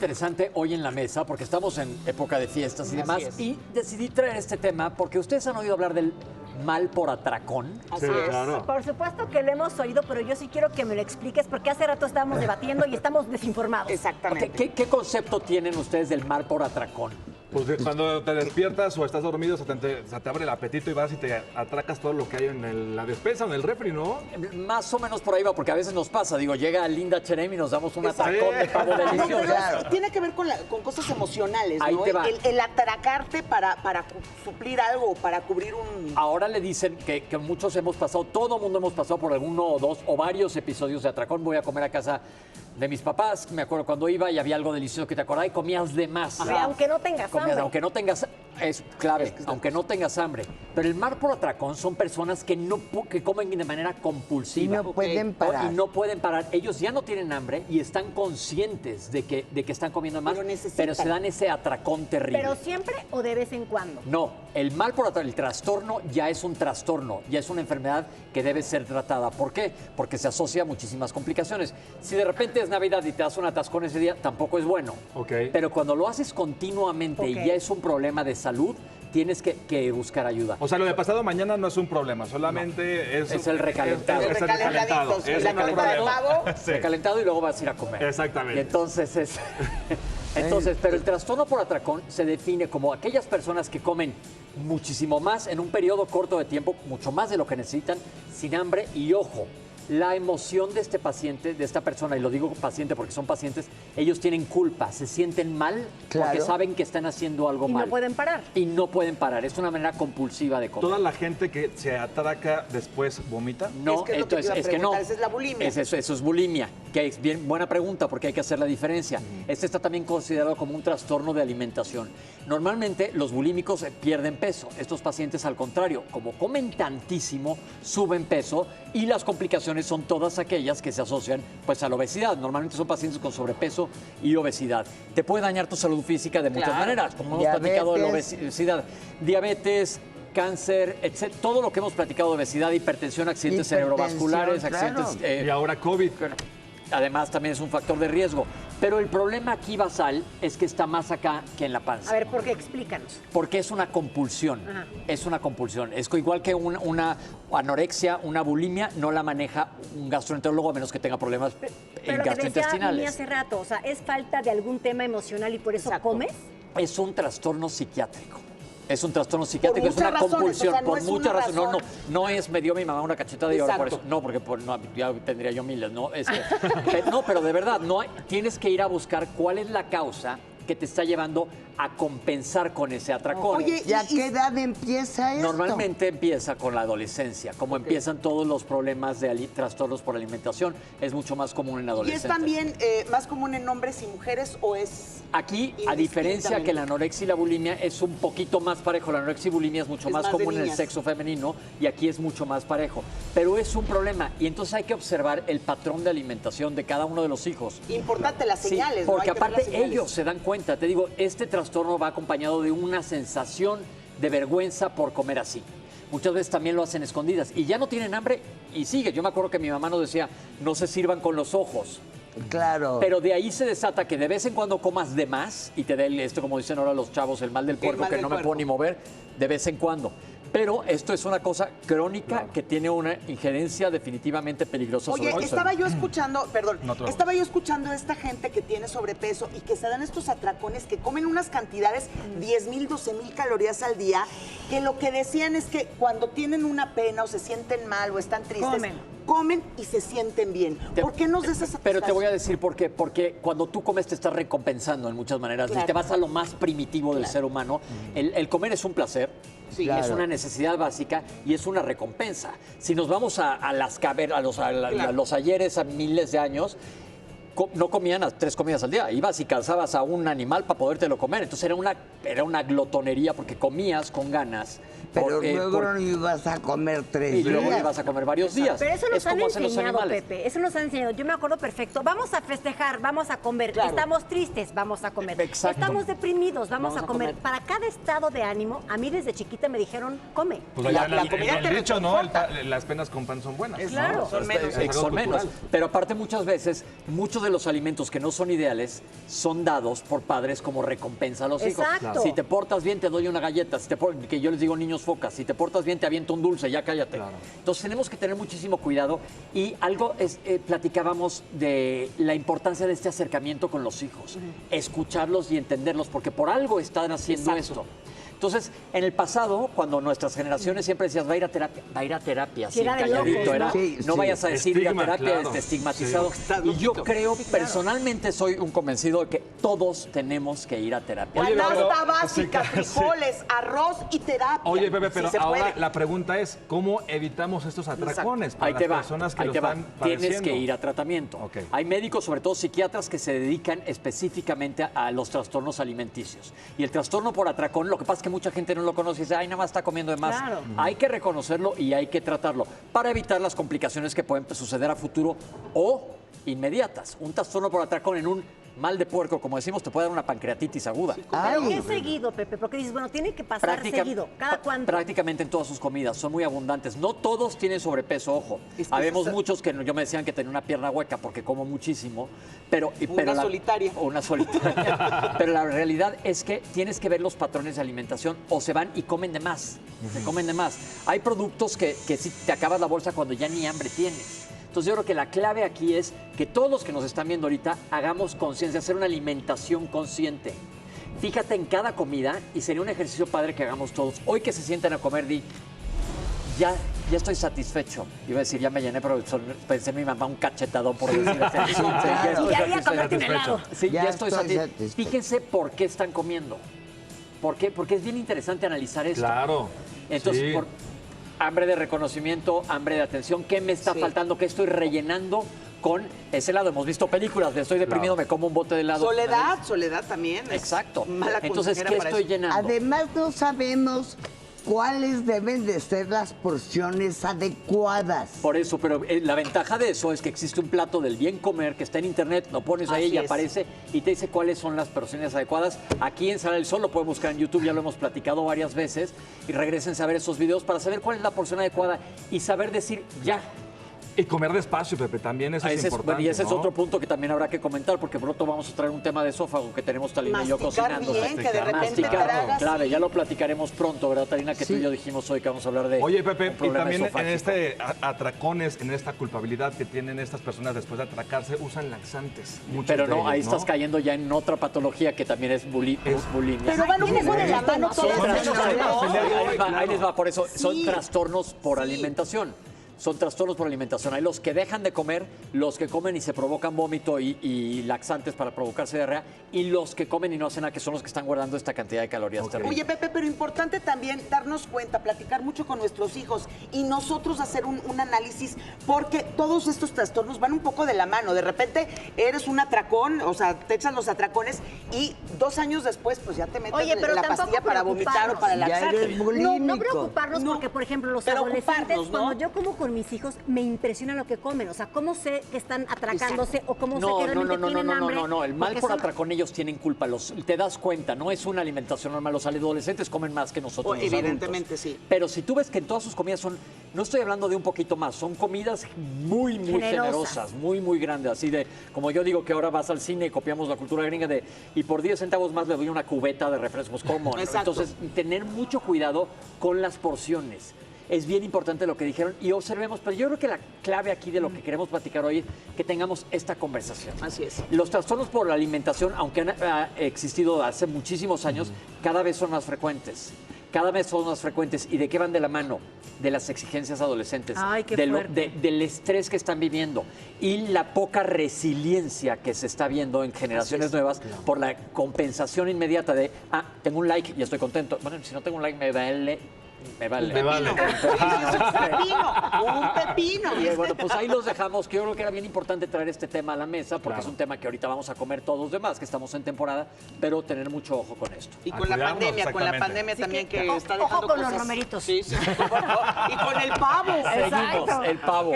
interesante hoy en la mesa porque estamos en época de fiestas y demás. es. Y decidí traer este tema porque ustedes han oído hablar del mal por atracón. Así Sí, es. claro. Por supuesto que lo hemos oído, pero yo sí quiero que me lo expliques porque hace rato estábamos debatiendo y estamos desinformados. Exactamente. Ok, ¿Qué concepto tienen ustedes del mal por atracón? Pues cuando te despiertas o estás dormido, se te abre el apetito y vas y te atracas todo lo que hay en la despensa o en el refri, ¿no? Más o menos por ahí va, porque a veces nos pasa. Digo, llega Linda Cherem y nos damos un Exacto. atracón de pavo No, delicioso. pero tiene que ver con cosas emocionales, Ahí ¿no? te va. El atracarte para suplir algo, para cubrir un... Ahora le dicen que muchos hemos pasado, todo mundo hemos pasado por alguno o dos o varios episodios de atracón. Voy a comer a casa de mis papás, me acuerdo cuando iba y había algo delicioso que te acordás y comías de más. O sea, aunque no tengas hambre. Aunque no tengas, es clave, aunque no tengas hambre. Pero el mal por atracón son personas que que comen de manera compulsiva. Y no pueden parar. Y no pueden parar. Ellos ya no tienen hambre y están conscientes de que están comiendo más, Pero necesitan. pero se dan ese atracón terrible. Pero siempre o de vez en cuando. No, el mal por atracón, el trastorno ya es un trastorno, ya es una enfermedad que debe ser tratada. ¿Por qué? Porque se asocia a muchísimas complicaciones. Si de repente es Navidad y te das un atascón ese día, tampoco es bueno. Ok. Pero cuando lo haces continuamente y Ok. ya es un problema de salud, tienes que buscar ayuda. O sea, lo de pasado mañana no es un problema, solamente Es el recalentado. Es el recalentado. recalentadito, Es la el no hay torta de problema. pavo. Sí. Recalentado y luego vas a ir a comer. Exactamente. Y entonces es... Entonces, pero el trastorno por atracón se define como aquellas personas que comen muchísimo más en un periodo corto de tiempo, mucho más de lo que necesitan, sin hambre y ojo. La emoción de este paciente, de esta persona, y lo digo paciente porque son pacientes, ellos tienen culpa, se sienten mal porque Claro. saben que están haciendo algo Y mal. no pueden parar. Y no pueden parar, es una manera compulsiva de comer. Toda la gente que se atraca después vomita. No, Es que es lo que te iba a es que no. preguntar, esa es la bulimia. Eso es bulimia, que es bien buena pregunta porque hay que hacer la diferencia. Este está también considerado como un trastorno de alimentación. Normalmente los bulímicos pierden peso. Estos pacientes, al contrario, como comen tantísimo, suben peso y las complicaciones son todas aquellas que se asocian pues a la obesidad. Normalmente son pacientes con sobrepeso y obesidad. Te puede dañar tu salud física de muchas Claro. maneras, como hemos Diabetes. platicado de la obesidad. Diabetes, cáncer, etc. Todo lo que hemos platicado de obesidad, hipertensión, accidentes cerebrovasculares, Hipertensión, claro. accidentes... Y ahora COVID. Además, también es un factor de riesgo. Pero el problema aquí, basal, es que está más acá que en la panza. A ver, ¿por qué? Explícanos. Porque es una compulsión. Ajá. Es una compulsión. Es igual que una anorexia, una bulimia, no la maneja un gastroenterólogo a menos que tenga problemas Pero lo que decía Mimi gastrointestinales. hace rato, o sea, ¿es falta de algún tema emocional y por eso Exacto. comes? Es un trastorno psiquiátrico. Es un trastorno psiquiátrico, es muchas una razones, compulsión, o sea, no por es muchas una razones. No, razón. no es me dio mi mamá una cachetada y ahora por eso. Exacto. No, porque no, ya tendría yo miles, ¿no? No, pero de verdad, tienes que ir a buscar cuál es la causa que te está llevando a compensar con ese atracón. Oye, ¿Y a qué edad empieza esto? Normalmente empieza con la adolescencia, como empiezan todos los problemas de trastornos por alimentación, es mucho más común en ¿y es adolescentes. también más común en hombres y mujeres o es...? Aquí, a diferencia que la indistintamente? anorexia y la bulimia, es un poquito más parejo. La anorexia y bulimia es mucho Es más más de común en el niñas. sexo femenino y aquí es mucho más parejo. Pero es un problema y entonces hay que observar el patrón de alimentación de cada uno de los hijos. Importante las Sí, señales, ¿no? porque Hay que ver las aparte señales. ellos se dan cuenta. Te digo, este trastorno va acompañado de una sensación de vergüenza por comer así. Muchas veces también lo hacen escondidas y ya no tienen hambre y sigue. Yo me acuerdo que mi mamá nos decía, no se sirvan con los ojos. Claro. Pero de ahí se desata que de vez en cuando comas de más y te dé esto, como dicen ahora los chavos, el mal del puerco, mal que del no me puerco. puedo ni mover, de vez en cuando. Pero esto es una cosa crónica que tiene una injerencia definitivamente peligrosa Oye, sobre estaba yo escuchando, perdón, No te estaba yo escuchando a esta gente que tiene sobrepeso y que se dan estos atracones, que comen unas cantidades, 10,000, 12,000 calorías al día, que lo que decían es que cuando tienen una pena o se sienten mal o están tristes, comen y se sienten bien. ¿Por qué nos da esa satisfacción? Pero te voy a decir por qué. Porque cuando tú comes te estás recompensando en muchas maneras. Claro. Y te vas a lo más primitivo del ser humano. El comer es un placer. Sí, Es claro. una necesidad básica y es una recompensa. Si nos vamos a las cavernas, a los ayeres, a miles de años, no comían 3 comidas al día. Ibas y cazabas a un animal para podértelo comer. Entonces era una glotonería porque comías con ganas Pero luego no ibas a comer 3 días. Y luego ibas a comer varios días. Pero eso nos es han como hacen los enseñado, animales. Pepe. Eso nos han enseñado. Yo me acuerdo perfecto. Vamos a festejar, vamos a comer. Claro. Estamos tristes, vamos a comer. Exacto. Estamos deprimidos, vamos a comer. comer. Para cada estado de ánimo, a mí desde chiquita me dijeron, come. Pues allá La en comida el te dicho, ¿no? reconforta. Las penas con pan son buenas. Claro. Son menos. Es algo Son menos. cultural. Pero aparte muchas veces, muchos de los alimentos que no son ideales son dados por padres como recompensa a los hijos. Exacto. Si te portas bien, te doy una galleta. Que yo les digo niños focas. Si te portas bien, te aviento un dulce, ya cállate. Claro. Entonces tenemos que tener muchísimo cuidado. Y algo platicábamos de la importancia de este acercamiento con los hijos. Escucharlos y entenderlos, porque por algo están haciendo esto. Entonces, en el pasado, cuando nuestras generaciones siempre decías, va a ir a terapia, Sí, así, era de calladito, locos, era, ¿no? Sí, no sí. vayas a decir ir a Estigma, terapia, claro. estigmatizado. Sí. Y yo creo, personalmente, soy un convencido de que todos tenemos que ir a terapia. Oye, pero- Canasta básica, sí, frijoles, arroz y terapia. Oye, Pepe, Sí pero se ahora puede. la pregunta es, ¿cómo evitamos estos atracones para Ahí te las va, personas que ahí lo te va. están Tienes padeciendo? que ir a tratamiento. Ok. Hay médicos, sobre todo psiquiatras, que se dedican específicamente a los trastornos alimenticios. Y el trastorno por atracón, lo que pasa es que mucha gente no lo conoce y dice, ay, nada más está comiendo de más. Claro. Hay que reconocerlo y hay que tratarlo para evitar las complicaciones que pueden suceder a futuro o inmediatas. Un trastorno por atracón en un mal de puerco, como decimos, te puede dar una pancreatitis aguda. Pero Ay, qué seguido, Pepe, porque dices, bueno, tiene que pasar seguido. ¿Cada cuánto? Prácticamente en todas sus comidas, son muy abundantes. No todos tienen sobrepeso, ojo. Es que Habemos eso- muchos que yo me decían que tenía una pierna hueca porque como muchísimo, pero... Una solitaria. O una solitaria. Pero la realidad es que tienes que ver los patrones de alimentación o se van y comen de más. Se comen de más. Hay productos que si te acabas la bolsa cuando ya ni hambre tienes. Entonces yo creo que la clave aquí es que todos los que nos están viendo ahorita hagamos conciencia, hacer una alimentación consciente. Fíjate en cada comida y sería un ejercicio padre que hagamos todos. Hoy que se sienten a comer, ya estoy satisfecho. Iba a decir, ya me llené, pero pensé en mi mamá un cachetadón por decir así. Sí, ya estoy Y ahí a satisfecho. comerte un helado. Sí, Ya ya estoy estoy satisfecho. satisfecho. Fíjense por qué están comiendo. ¿Por qué? Porque es bien interesante analizar esto. Claro. Entonces, sí. por hambre de reconocimiento, hambre de atención, ¿qué me está Sí. faltando? ¿Qué estoy rellenando con ese helado? Hemos visto películas de estoy deprimido, Claro. me como un bote de helado. Soledad también. es Exacto. mala Entonces, consejera ¿qué para estoy eso. llenando? además no sabemos cuáles deben de ser las porciones adecuadas. Por eso, pero la ventaja de eso es que existe un plato del bien comer que está en internet, lo pones ahí Así y es. aparece y te dice cuáles son las porciones adecuadas. Aquí en Sala del Sol lo pueden buscar en YouTube, ya lo hemos platicado varias veces y regresense a ver esos videos para saber cuál es la porción adecuada y saber decir ya. Y comer despacio, Pepe, también eso es Ese importante, y ese es ¿no? otro punto que también habrá que comentar, porque pronto vamos a traer un tema de esófago que tenemos Talina y yo Masticar cocinando. bien, que de repente Masticar, tragas, clave, sí. ya lo platicaremos pronto, ¿verdad, Talina? Que tú y Sí. yo dijimos hoy que vamos a hablar de Oye, Pepe, un y problema también en esofágico. este atracones, en esta culpabilidad que tienen estas personas después de atracarse, usan laxantes. Muchos Pero de no, ellos, ahí estás cayendo ya en otra patología que también es bulimia. Pero van un ¿Quiénes poco de son la estos? mano No, todas son estas estos temas, cosas. el día de hoy. Ahí les va, por eso son Sí. trastornos por Sí. alimentación. Son trastornos por alimentación. Hay los que dejan de comer, los que comen y se provocan vómito y laxantes para provocarse diarrea, y los que comen y no hacen nada, que son los que están guardando esta cantidad de calorías terribles. Oye, Pepe, pero importante también darnos cuenta, platicar mucho con nuestros hijos y nosotros hacer un análisis, porque todos estos trastornos van un poco de la mano. De repente eres un atracón, o sea, te echan los atracones y 2 años después, pues ya te metes Oye, pero la tampoco pastilla para vomitar o para Ya laxarte. eres bulímico. No preocuparnos No, porque, por ejemplo, los pero adolescentes, ocuparnos, ¿no? cuando yo como con mis hijos, me impresiona lo que comen. O sea, cómo sé que están atracándose o cómo sé que realmente tienen hambre. El mal porque por son- atracón ellos tienen culpa. Te das cuenta, no es una alimentación normal. Los adolescentes comen más que nosotros. los Evidentemente, adultos. sí. Pero si tú ves que en todas sus comidas son, no estoy hablando de un poquito más, son comidas muy, muy Generosas. generosas, muy, muy grandes. Así de, como yo digo que ahora vas al cine y copiamos la cultura gringa de, y por 10 centavos más le doy una cubeta de refrescos. ¿Cómo? Exacto. Entonces, tener mucho cuidado con las porciones. Es bien importante lo que dijeron y observemos, pero yo creo que la clave aquí de lo que queremos platicar hoy es que tengamos esta conversación. Así es. Los trastornos por la alimentación, aunque han existido hace muchísimos años, cada vez son más frecuentes. Cada vez son más frecuentes. ¿Y de qué van de la mano? De las exigencias adolescentes. Ay, qué de fuerte. del estrés que están viviendo y la poca resiliencia que se está viendo en generaciones nuevas por la compensación inmediata de, tengo un like y estoy contento. Bueno, si no tengo un like me vale Me vale. Me vale. Un pepino. Y bueno, pues ahí los dejamos, que yo creo que era bien importante traer este tema a la mesa, porque Claro. es un tema que ahorita vamos a comer todos los demás, que estamos en temporada, pero tener mucho ojo con esto. Y A con la cuidarnos, pandemia, exactamente. también que Ojo está dejando con los cosas. romeritos. Sí, sí. Y con el pavo. Seguimos, el pavo.